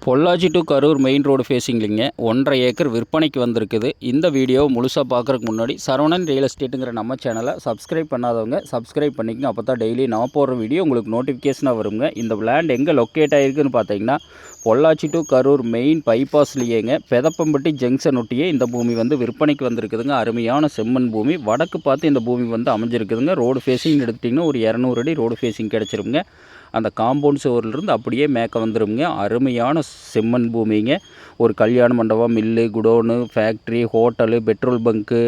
Pollachi to Karur main road ஃபேஸிங்லிங்க 1.5 acre விற்பனைக்கு வந்திருக்குது. இந்த வீடியோவை முழுசாக பார்க்குறதுக்கு முன்னாடி சரவணன் ரியல் எஸ்டேட்டுங்கிற நம்ம சேனலை சப்ஸ்கிரைப் பண்ணாதவங்க சப்ஸ்கிரைப் பண்ணிக்கங்க. அப்போ தான் டெய்லி நான் போடுற வீடியோ உங்களுக்கு நோட்டிஃபிகேஷனாக வருங்க. இந்த லேண்ட் எங்கே லொக்கேட் ஆகிருக்குன்னு பார்த்தீங்கன்னா பொள்ளாச்சி டு கரூர் மெயின் பைபாஸ்லேயேங்க பெதப்பம்பட்டி ஜங்ஷன் ஒட்டியே இந்த பூமி வந்து விற்பனைக்கு வந்திருக்குதுங்க. அருமையான செம்மண் பூமி. வடக்கு பார்த்து இந்த பூமி வந்து அமைஞ்சிருக்குதுங்க. ரோடு ஃபேஸிங் எடுத்துட்டிங்கன்னா ஒரு 200 அடி ரோடு ஃபேஸிங் கிடச்சிருங்க. அந்த காம்பவுண்ட் சுவர்லேருந்து அப்படியே மேற்க வந்துடுங்க. அருமையான செம்மண் பூமிங்க. ஒரு கல்யாண மண்டபம், mill, godown, factory, hotel, petrol bunk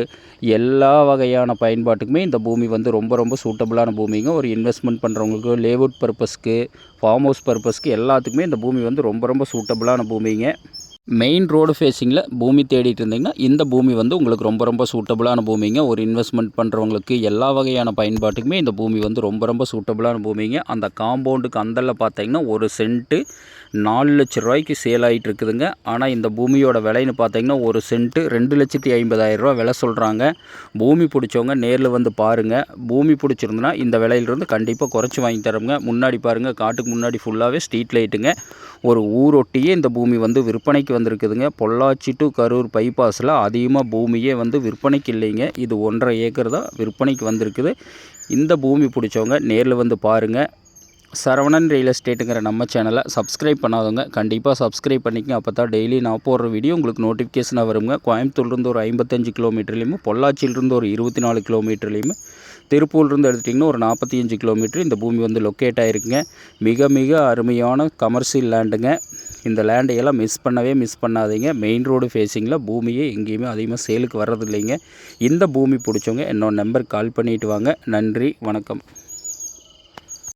எல்லா வகையான பயன்பாட்டுக்குமே இந்த பூமி வந்து ரொம்ப சூட்டபுளான பூமிங்க. ஒரு இன்வெஸ்ட்மெண்ட் பண்ணுறவங்களுக்கு, லேஅவுட் பர்பஸ்க்கு, ஃபார்ம் ஹவுஸ் பர்பஸ்க்கு எல்லாத்துக்குமே இந்த பூமி வந்து ரொம்ப சூட்டபுளான பூமிங்க. மெயின் ரோடு ஃபேஸிங்கில் பூமி தேடிட்டு இருந்தீங்கன்னா இந்த பூமி வந்து உங்களுக்கு ரொம்ப சூட்டபுளான பூமிங்க. ஒரு இன்வெஸ்ட்மெண்ட் பண்ணுறவங்களுக்கு எல்லா வகையான பயன்பாட்டுக்குமே இந்த பூமி வந்து ரொம்ப சூட்டபுளான பூமிங்க. அந்த காம்பவுண்டுக்கு அந்தலில் பார்த்தீங்கன்னா ஒரு சென்ட்டு 4 லட்ச ரூபாய்க்கு சேல் ஆகிட்டு இருக்குதுங்க. ஆனால் இந்த பூமியோட விலைன்னு பார்த்தீங்கன்னா ஒரு சென்ட்டு 2,50,000 ரூபா விலை சொல்கிறாங்க. பூமி பிடிச்சவங்க நேரில் வந்து பாருங்கள். பூமி பிடிச்சிருந்துன்னா இந்த விலையிலிருந்து கண்டிப்பாக குறைச்சி வாங்கி தரோங்க. முன்னாடி பாருங்கள், காட்டுக்கு முன்னாடி ஃபுல்லாகவே ஸ்ட்ரீட் லைட்டுங்க. ஒரு ஊரொட்டியே இந்த பூமி வந்து விற்பனைக்கு வந்திருக்குதுங்க. பொள்ளாச்சி டு கரூர் பைபாஸில் அதிகமாக பூமியே வந்து விற்பனைக்கு இல்லைங்க. இது 1.5 ஏக்கர் தான் விற்பனைக்கு வந்திருக்குது. இந்த பூமி பிடிச்சவங்க நேரில் வந்து பாருங்கள். சரவணன் ரியல் எஸ்டேட்டுங்கிற நம்ம சேனலை சப்ஸ்கிரைப் பண்ணாதவங்க கண்டிப்பாக சப்ஸ்கிரைப் பண்ணிக்கங்க. அப்போ தான் டெய்லி நான் போடுற வீடியோ உங்களுக்கு நோட்டிஃபிகேஷனாக வருங்க. கோயம்புத்தூர்லேருந்து ஒரு 55 கிலோமீட்டர்லேயுமே, பொள்ளாச்சியிலிருந்து ஒரு 24 கிலோமீட்டர்லேயுமே, திருப்பூர்லேருந்து எடுத்துட்டிங்கன்னா ஒரு 45 கிலோமீட்டர் இந்த பூமி வந்து லொக்கேட் ஆகிருக்குங்க. மிக அருமையான கமர்ஷியல் லேண்டுங்க. இந்த லேண்டையெல்லாம் மிஸ் பண்ணாதீங்க. மெயின் ரோடு ஃபேஸிங்கில் பூமியே எங்கேயுமே அதிகமாக சேலுக்கு வர்றதில்லைங்க. இந்த பூமி பிடிச்சவங்க என்னோட நம்பருக்கு கால் பண்ணிவிட்டு வாங்க. நன்றி, வணக்கம்.